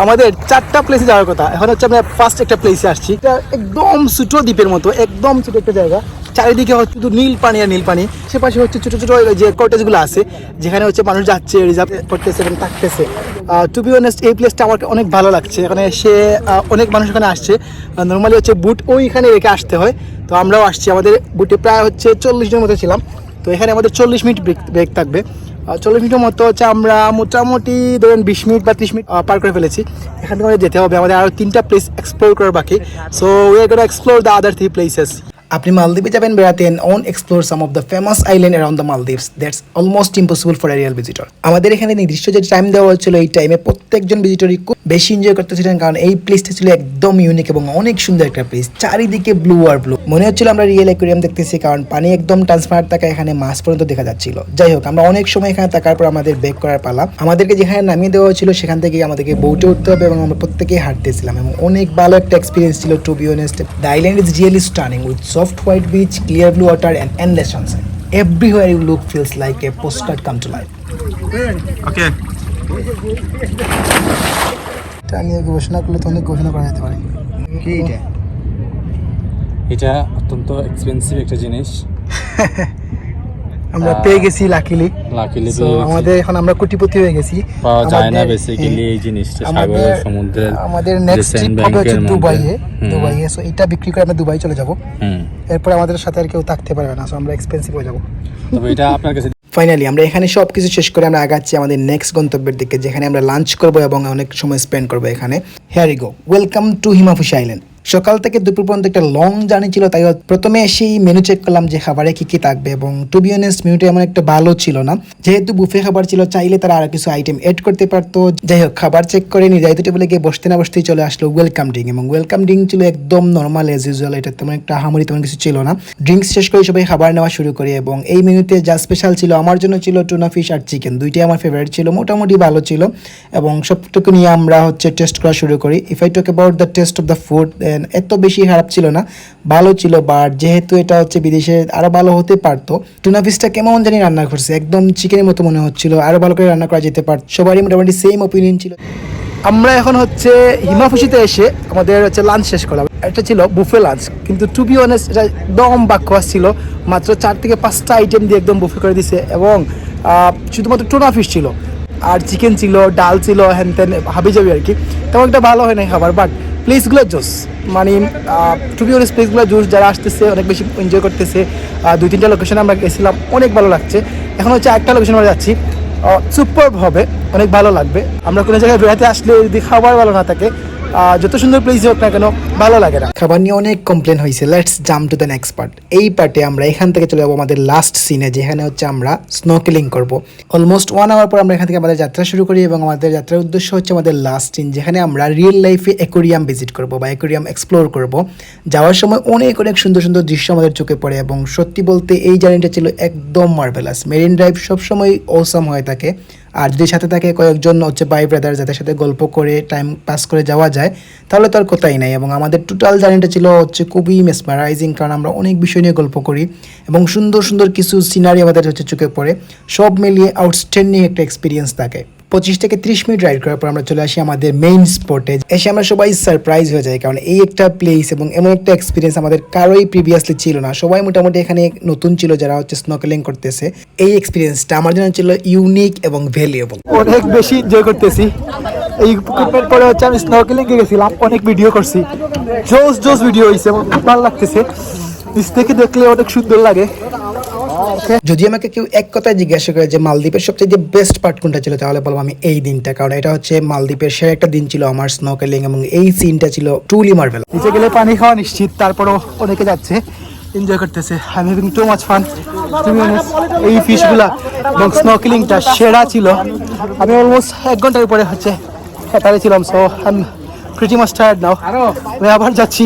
আমাদের 4টা প্লেসে যাওয়ার কথা, এখন হচ্ছে আমরা ফার্স্ট একটা প্লেসে আসছি। এটা একদম ছোট দ্বীপের মতো, একদম ছোট একটা জায়গা, চারিদিকে হচ্ছে শুধু নীল পানি আর নীল পানি। সেপাশে হচ্ছে ছোট ছোট যে কটেজগুলো আছে, যেখানে হচ্ছে মানুষ যাচ্ছে, রিজার্ভ করতেছে এবং থাকতেছে। টু বি অনেস্ট এই প্লেসটা আমার অনেক ভালো লাগছে। এখানে এসে অনেক মানুষ এখানে আসছে। নর্মালি হচ্ছে বুট ওইখানে রেখে আসতে হয়, তো আমরাও আসছি। আমাদের বুটে প্রায় হচ্ছে 40 জনের মতো ছিলাম। তো এখানে আমাদের 40 মিনিট ব্রেক থাকবে। 40 মিনিটের মতো হচ্ছে আমরা মোটামুটি ধরেন 20 মিনিট বা 30 মিনিট পার করে ফেলেছি। এখান থেকে আমাদের যেতে হবে, আমাদের আরও 3টা প্লেস এক্সপ্লোর করার বাকি। So we are gonna explore the other 3 places. আপনি মালদ্বীপে যাবেন বেড়াতে and on explore some of the famous island around the Maldives, that's almost impossible for a real visitor. আমাদের এখানে নির্দিষ্ট যে টাইম দেওয়া হচ্ছিল, এই টাইমে প্রত্যেকজন ভিজিটরই খুব বেশি এনজয় করতেছিলেন, কারণ এই প্লেসটা ছিল একদম ইউনিক এবং অনেক সুন্দর একটা প্লেস। চারিদিকে ব্লু আর ব্লু, মনে হচ্ছিল আমরা রিয়েল অ্যাকুয়ারিয়াম দেখতেছি, কারণ পানি একদম ট্রান্সপারেন্ট থাকা, এখানে মাছ পর্যন্ত দেখা যাচ্ছিল। যাই হোক, আমরা অনেক সময় এখানে থাকার পর আমাদের ব্যাক করার পালা। আমাদেরকে যেখানে নামিয়ে দেওয়া হয়েছিল সেখান থেকে আমাদেরকে বোটে উঠতে হবে এবং আমরা প্রত্যেকেই হাঁটতেছিলাম এবং অনেক ভালো একটা এক্সপিরিয়েন্স ছিল। To be honest, the island is really stunning with soft white beach, clear blue water and endless sunset. Everywhere you look feels like a postcard come to life. Okay. এটা নিয়ে ঘোষণা করলে তো অনেক ঘোষণা করা যেতে পারে। কি এটা অত্যন্ত এক্সপেন্সিভ একটা জিনিস। আমরা পেয়ে গেছি লাকিলি। তো আমাদের এখন আমরা কোটিপতি হয়ে গেছি। পাওয়া যায় না বেসিক্যালি এই জিনিসটা, সাগর সমুদ্রের। আমাদের নেক্সট ট্রিপ হবে হচ্ছে দুবাইয়ে। সো এটা বিক্রি করে আমরা দুবাই চলে যাব। এরপর আমাদের সাথে আর কেউ থাকতে পারবে না, সো আমরা এক্সপেন্সিভ হয়ে যাব। তবে এটা আপনার কাছে ফাইনালি আমরা এখানে সব কিছু শেষ করে আমরা আগাচ্ছি আমাদের নেক্সট গন্তব্যের দিকে, যেখানে আমরা লাঞ্চ করব এবং অনেক সময় স্পেন্ড করব এখানে। Here we go, welcome to Himmafushi island. সকাল থেকে দুপুর পর্যন্ত একটা লং জার্নি ছিল, তাই প্রথমে এসেই মেনু চেক করলাম যে খাবারে কি কি থাকবে, এবং টু বি অনেস্ট মেনুটা এমন একটা ভালো ছিল না, যেহেতু বুফে খাবার ছিল, চাইলে তারা আরো কিছু আইটেম এড করতে পারতো। যাই হোক, খাবার চেক করে নির্ধারিত টেবিলে গিয়ে বসতে না বসতেই চলে আসলো ওয়েলকাম ড্রিঙ্ক, এবং ওয়েলকাম ড্রিঙ্ক ছিল একদম নর্মাল এজ ইউজুয়াল। এটা তেমন একটা আহামরি তেমন কিছু ছিল না। ড্রিঙ্কস শেষ করে সবাই খাবার নেওয়া শুরু করি, এবং এই মেনুতে যা স্পেশাল ছিল আমার জন্য ছিল টুনা ফিশ আর চিকেন, দুইটাই আমার ফেভারিট ছিল, মোটামুটি ভালো ছিল, এবং সবটুকু নিয়ে আমরা হচ্ছে টেস্ট করা শুরু করি। If I talk about the test of the food, এত বেশি খারাপ ছিল না, ভালো ছিল, বাট যেহেতু এটা হচ্ছে বিদেশে আরো ভালো হতে পারতো। টুনা ফিশটা কেমন জানি রান্না করছে, একদম চিকেনের মতো মনে হচ্ছিল, আরো ভালো করে রান্না করা যেতে পারত। সবারই মোটামুটি সেম ওপিনিয়ন ছিল। আমরা এখন হচ্ছে হিমাফুসিতে এসে আমাদের হচ্ছে লাঞ্চ শেষ করলাম। এটা ছিল বুফে লাঞ্চ, কিন্তু টু বি অনেস্ট এটা একদম বাকওয়াস ছিল। মাত্র 4 থেকে 5টা আইটেম দিয়ে একদম বুফে করে দিছে, এবং শুধুমাত্র টুনা ফিশ ছিল আর চিকেন ছিল, ডাল ছিল, হ্যান ত্যান হাবি যাবি আর কি। তেমন একটা ভালো হয় না খাবার, বাট প্লেসগুলো জোস, মানে টু বি অনেস্ট প্লেসগুলো জোস। যারা আসতেছে অনেক বেশি এনজয় করতেছে। 2-3টা লোকেশনে আমরা গেছিলাম, অনেক ভালো লাগছে। এখন হচ্ছে একটা লোকেশন আমরা যাচ্ছি, সুপারব হবে, অনেক ভালো লাগবে। আমরা কোনো জায়গায় বেড়াতে আসলে যদি খাবার ভালো না থাকে, যত সুন্দর প্লেস হোক না কেন, ভালো লাগে না। খাবার নিয়ে অনেক কমপ্লেন হয়েছে। Let's jump to the next part. এই পার্টে আমরা এখান থেকে চলে যাবো আমাদের লাস্ট সিনে, যেখানে হচ্ছে আমরা স্নোকেলিং করব। অলমোস্ট 1 আওয়ার পর আমরা এখান থেকে আমাদের যাত্রা শুরু করি, এবং আমাদের যাত্রার উদ্দেশ্য হচ্ছে আমাদের লাস্ট সিন, যেখানে আমরা রিয়েল লাইফে অ্যাকোয়ারিয়াম ভিজিট করব বা অ্যাকোয়ারিয়াম এক্সপ্লোর করব। যাওয়ার সময় অনেক অনেক সুন্দর সুন্দর দৃশ্য আমাদের চোখে পড়ে, এবং সত্যি বলতে এই জার্নিটা ছিল একদম মার্ভেলাস। মেরিন ড্রাইভ সবসময় অসাম হয়ে থাকে, আর যদি সাথে থাকে কয়েকজন হচ্ছে বাই ব্রাদার, যাদের সাথে গল্প করে টাইম পাস করে যাওয়া যায়, তাহলে তো আর কথাই নাই। এবং আমাদের টোটাল জার্নিটা ছিল হচ্ছে খুবই মেসমারাইজিং, কারণ আমরা অনেক বিষয় নিয়ে গল্প করি এবং সুন্দর সুন্দর কিছু সিনারি আমাদের হচ্ছে চোখে পড়ে। সব মিলিয়ে আউটস্ট্যান্ডিং একটা এক্সপিরিয়েন্স থাকে। 25 থেকে 30 মিনিট রাইড করার পর আমরা চলে আসি আমাদের মেইন স্পটে। এসে আমরা সবাই সারপ্রাইজ হয়ে যাই, কারণ এই একটা প্লেস এবং এমন একটা এক্সপিরিয়েন্স আমাদের কারোই প্রিভিয়াসলি ছিল না। সবাই মোটামুটি এখানে নতুন ছিল যারা হচ্ছে স্নোকেলিং করতেছে। এই এক্সপিরিয়েন্সটা আমার জন্য ছিল ইউনিক এবং ভ্যালুয়েবল। অনেক বেশি এনজয় করতেছি। এই ইকুইপমেন্ট পরে হচ্ছে আমি স্নোকেলিং এ গেছিলাম, অনেক ভিডিও করছি, জোস ভিডিও হয়েছে, আমার খুব ভালো লাগতেছে। নিচ থেকে দেখলে অনেক সুন্দর লাগে। যদি আমাকে কেউ এক কথায় জিজ্ঞাসা করে যে মালদ্বীপের সবচেয়ে বেস্ট পার্ট কোনটা ছিল, তাহলে বলবো আমি এই দিনটা, কারণ এটা হচ্ছে মালদ্বীপের সেরা একটা দিন ছিল আমার স্নোকেলিং, এবং এই সিনটা ছিল ট্রুলি মার্ভেল। নিচে গেলে পানি খাওয়া নিশ্চিত, তারপরও অনেকে যাচ্ছে, এনজয় করতেছে। I am having too much fun. এই ফিশগুলা এবং স্নোকেলিংটা সেরা ছিল। আমি অলমোস্ট 1 ঘন্টার উপরে হচ্ছে হেঁটারে ছিলাম, so I am pretty much tired now. আমি আবার যাচ্ছি।